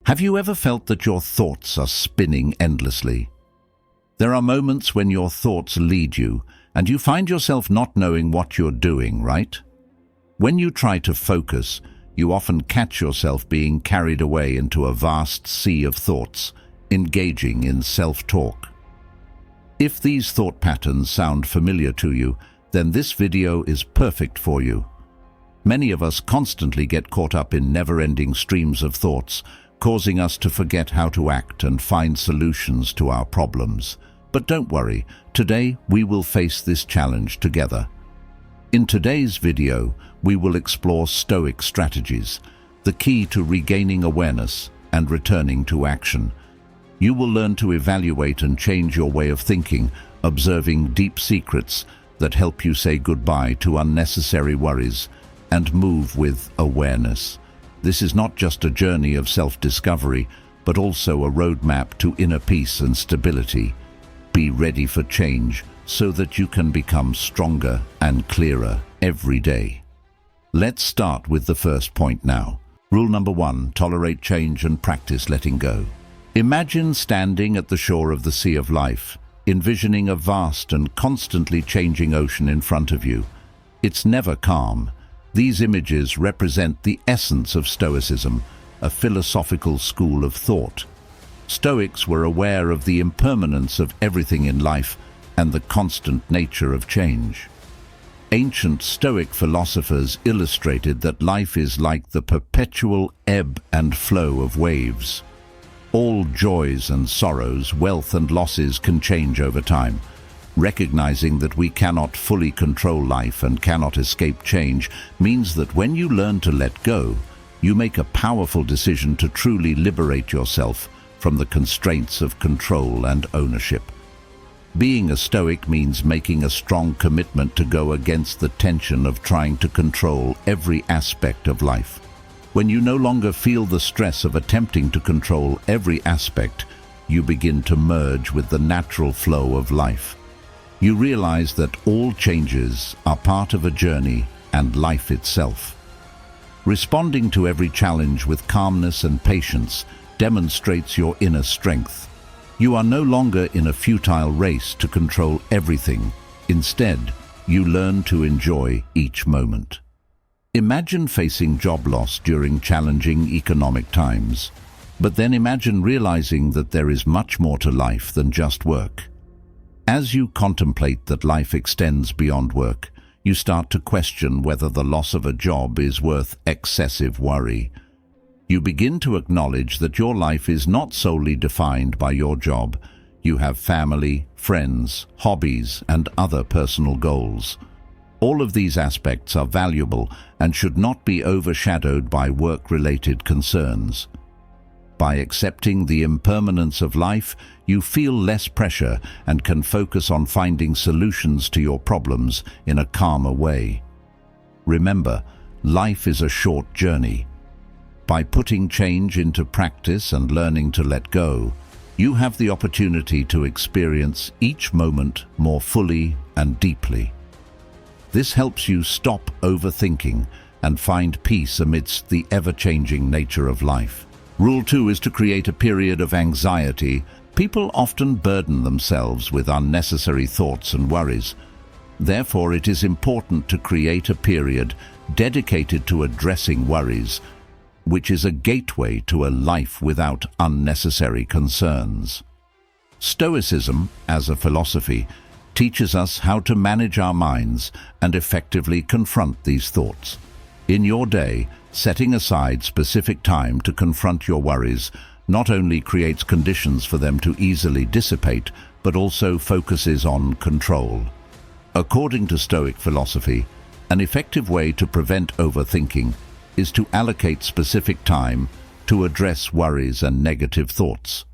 Have you ever felt that your thoughts are spinning endlessly? There are moments when your thoughts lead you, and you find yourself not knowing what you're doing, right? When you try to focus, you often catch yourself being carried away into a vast sea of thoughts, engaging in self-talk. If these thought patterns sound familiar to you, then this video is perfect for you. Many of us constantly get caught up in never-ending streams of thoughts, causing us to forget how to act and find solutions to our problems. But don't worry, today we will face this challenge together. In today's video, we will explore Stoic strategies, the key to regaining awareness and returning to action. You will learn to evaluate and change your way of thinking, observing deep secrets that help you say goodbye to unnecessary worries and move with awareness. This is not just a journey of self-discovery, but also a roadmap to inner peace and stability. Be ready for change so that you can become stronger and clearer every day. Let's start with the first point now. Rule number 1, tolerate change and practice letting go. Imagine standing at the shore of the sea of life, envisioning a vast and constantly changing ocean in front of you. It's never calm. These images represent the essence of Stoicism, a philosophical school of thought. Stoics were aware of the impermanence of everything in life and the constant nature of change. Ancient Stoic philosophers illustrated that life is like the perpetual ebb and flow of waves. All joys and sorrows, wealth and losses can change over time. Recognizing that we cannot fully control life and cannot escape change means that when you learn to let go, you make a powerful decision to truly liberate yourself from the constraints of control and ownership. Being a Stoic means making a strong commitment to go against the tension of trying to control every aspect of life. When you no longer feel the stress of attempting to control every aspect, you begin to merge with the natural flow of life. You realize that all changes are part of a journey and life itself. Responding to every challenge with calmness and patience demonstrates your inner strength. You are no longer in a futile race to control everything. Instead, you learn to enjoy each moment. Imagine facing job loss during challenging economic times, but then imagine realizing that there is much more to life than just work. As you contemplate that life extends beyond work, you start to question whether the loss of a job is worth excessive worry. You begin to acknowledge that your life is not solely defined by your job. You have family, friends, hobbies, and other personal goals. All of these aspects are valuable and should not be overshadowed by work-related concerns. By accepting the impermanence of life, you feel less pressure and can focus on finding solutions to your problems in a calmer way. Remember, life is a short journey. By putting change into practice and learning to let go, you have the opportunity to experience each moment more fully and deeply. This helps you stop overthinking and find peace amidst the ever-changing nature of life. Rule 2 is to create a period of anxiety. People often burden themselves with unnecessary thoughts and worries. Therefore, it is important to create a period dedicated to addressing worries, which is a gateway to a life without unnecessary concerns. Stoicism, as a philosophy, teaches us how to manage our minds and effectively confront these thoughts. In your day, setting aside specific time to confront your worries not only creates conditions for them to easily dissipate, but also focuses on control. According to Stoic philosophy, an effective way to prevent overthinking is to allocate specific time to address worries and negative thoughts.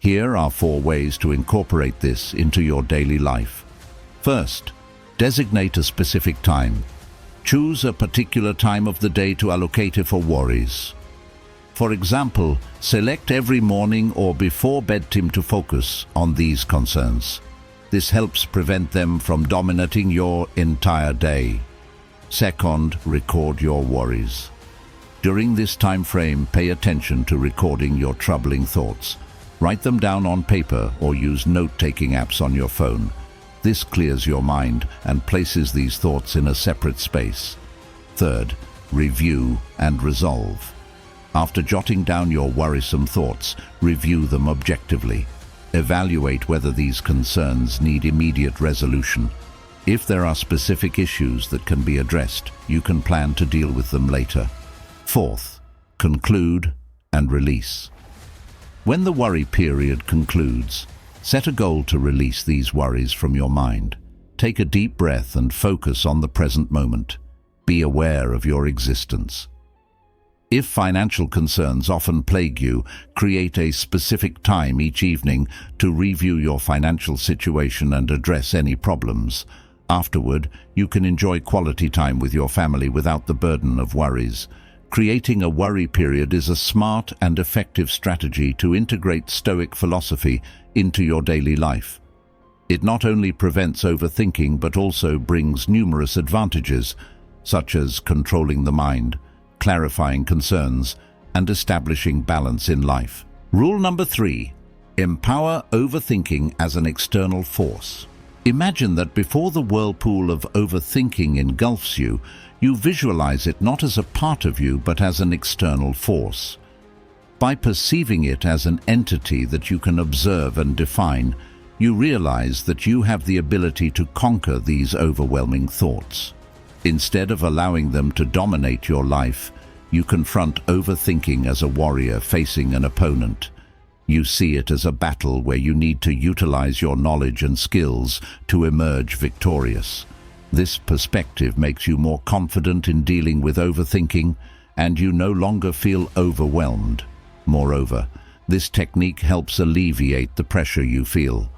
Here are 4 ways to incorporate this into your daily life. First, designate a specific time. Choose a particular time of the day to allocate it for worries. For example, select every morning or before bedtime to focus on these concerns. This helps prevent them from dominating your entire day. Second, record your worries. During this time frame, pay attention to recording your troubling thoughts. Write them down on paper or use note-taking apps on your phone. This clears your mind and places these thoughts in a separate space. Third, review and resolve. After jotting down your worrisome thoughts, review them objectively. Evaluate whether these concerns need immediate resolution. If there are specific issues that can be addressed, you can plan to deal with them later. Fourth, conclude and release. When the worry period concludes, set a goal to release these worries from your mind. Take a deep breath and focus on the present moment. Be aware of your existence. If financial concerns often plague you, create a specific time each evening to review your financial situation and address any problems. Afterward, you can enjoy quality time with your family without the burden of worries. Creating a worry period is a smart and effective strategy to integrate Stoic philosophy into your daily life. It not only prevents overthinking but also brings numerous advantages, such as controlling the mind, clarifying concerns, and establishing balance in life. Rule number 3. Empower overthinking as an external force. Imagine that before the whirlpool of overthinking engulfs you, you visualize it not as a part of you but as an external force. By perceiving it as an entity that you can observe and define, you realize that you have the ability to conquer these overwhelming thoughts. Instead of allowing them to dominate your life, you confront overthinking as a warrior facing an opponent. You see it as a battle where you need to utilize your knowledge and skills to emerge victorious. This perspective makes you more confident in dealing with overthinking, and you no longer feel overwhelmed. Moreover, this technique helps alleviate the pressure you feel.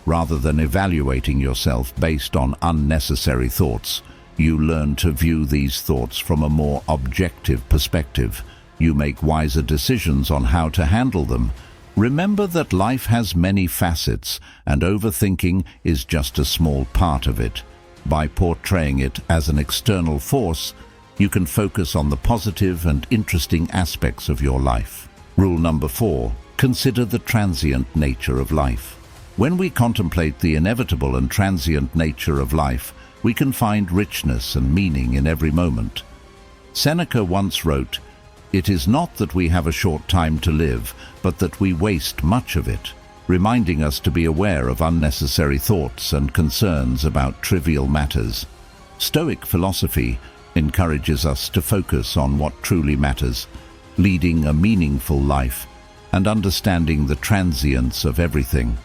Rather than evaluating yourself based on unnecessary thoughts, you learn to view these thoughts from a more objective perspective. You make wiser decisions on how to handle them. Remember that life has many facets, and overthinking is just a small part of it. By portraying it as an external force, you can focus on the positive and interesting aspects of your life. Rule number 4. Consider the transient nature of life. When we contemplate the inevitable and transient nature of life, we can find richness and meaning in every moment. Seneca once wrote, "It is not that we have a short time to live, but that we waste much of it," reminding us to be aware of unnecessary thoughts and concerns about trivial matters. Stoic philosophy encourages us to focus on what truly matters, leading a meaningful life and understanding the transience of everything.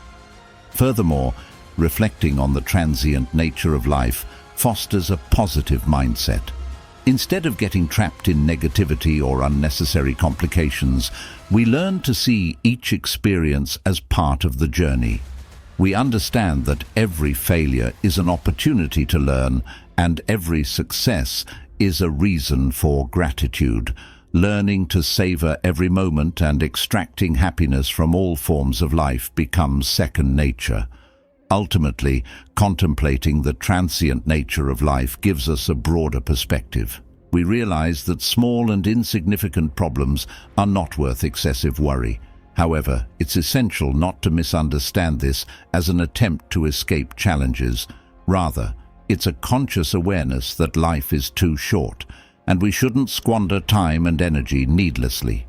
Furthermore, reflecting on the transient nature of life fosters a positive mindset. Instead of getting trapped in negativity or unnecessary complications, we learn to see each experience as part of the journey. We understand that every failure is an opportunity to learn, and every success is a reason for gratitude. Learning to savor every moment and extracting happiness from all forms of life becomes second nature. Ultimately, contemplating the transient nature of life gives us a broader perspective. We realize that small and insignificant problems are not worth excessive worry. However, it's essential not to misunderstand this as an attempt to escape challenges. Rather, it's a conscious awareness that life is too short, and we shouldn't squander time and energy needlessly.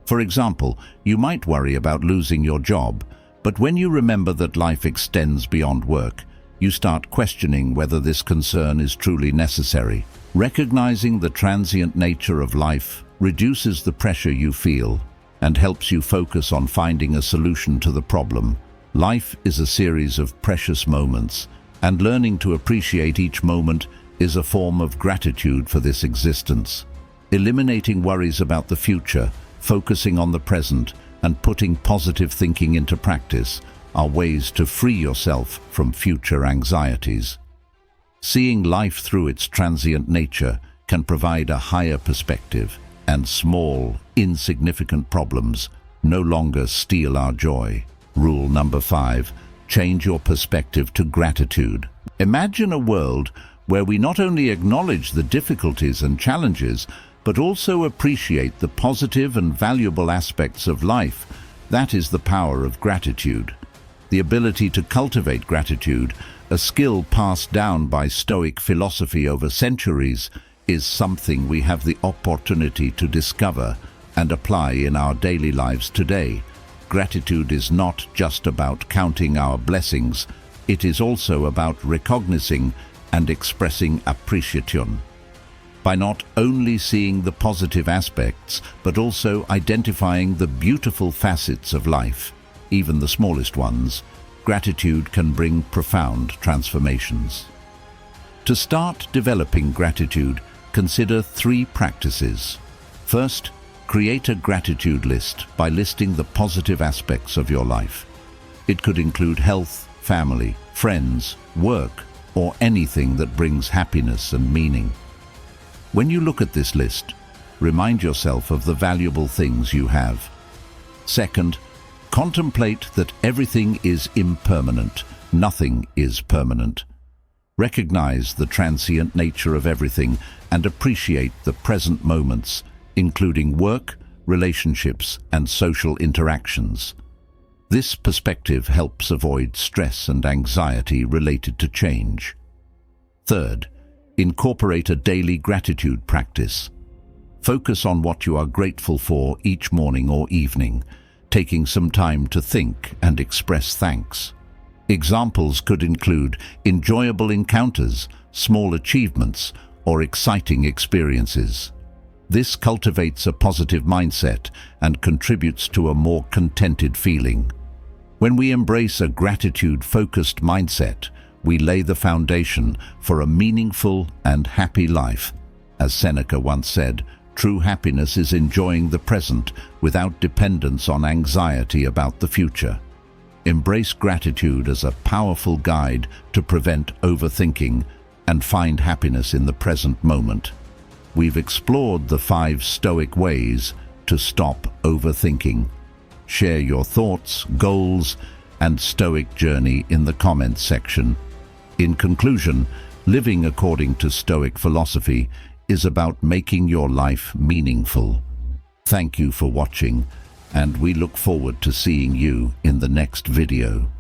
For example, you might worry about losing your job, but when you remember that life extends beyond work, you start questioning whether this concern is truly necessary. Recognizing the transient nature of life reduces the pressure you feel and helps you focus on finding a solution to the problem. Life is a series of precious moments, and learning to appreciate each moment is a form of gratitude for this existence. Eliminating worries about the future, focusing on the present, and putting positive thinking into practice are ways to free yourself from future anxieties. Seeing life through its transient nature can provide a higher perspective, and small, insignificant problems no longer steal our joy. Rule number 5. Change your perspective to gratitude. Imagine a world where we not only acknowledge the difficulties and challenges, but also appreciate the positive and valuable aspects of life. That is the power of gratitude. The ability to cultivate gratitude, a skill passed down by Stoic philosophy over centuries, is something we have the opportunity to discover and apply in our daily lives today. Gratitude is not just about counting our blessings, it is also about recognizing and expressing appreciation. By not only seeing the positive aspects, but also identifying the beautiful facets of life, even the smallest ones, gratitude can bring profound transformations. To start developing gratitude, consider 3 practices. First, create a gratitude list by listing the positive aspects of your life. It could include health, family, friends, work, or anything that brings happiness and meaning. When you look at this list, remind yourself of the valuable things you have. Second, contemplate that everything is impermanent, nothing is permanent. Recognize the transient nature of everything and appreciate the present moments, including work, relationships, and social interactions. This perspective helps avoid stress and anxiety related to change. Third, incorporate a daily gratitude practice. Focus on what you are grateful for each morning or evening, taking some time to think and express thanks. Examples could include enjoyable encounters, small achievements, or exciting experiences. This cultivates a positive mindset and contributes to a more contented feeling. When we embrace a gratitude-focused mindset, we lay the foundation for a meaningful and happy life. As Seneca once said, true happiness is enjoying the present without dependence on anxiety about the future. Embrace gratitude as a powerful guide to prevent overthinking and find happiness in the present moment. We've explored the 5 Stoic ways to stop overthinking. Share your thoughts, goals, and Stoic journey in the comments section. In conclusion, living according to Stoic philosophy is about making your life meaningful. Thank you for watching, and we look forward to seeing you in the next video.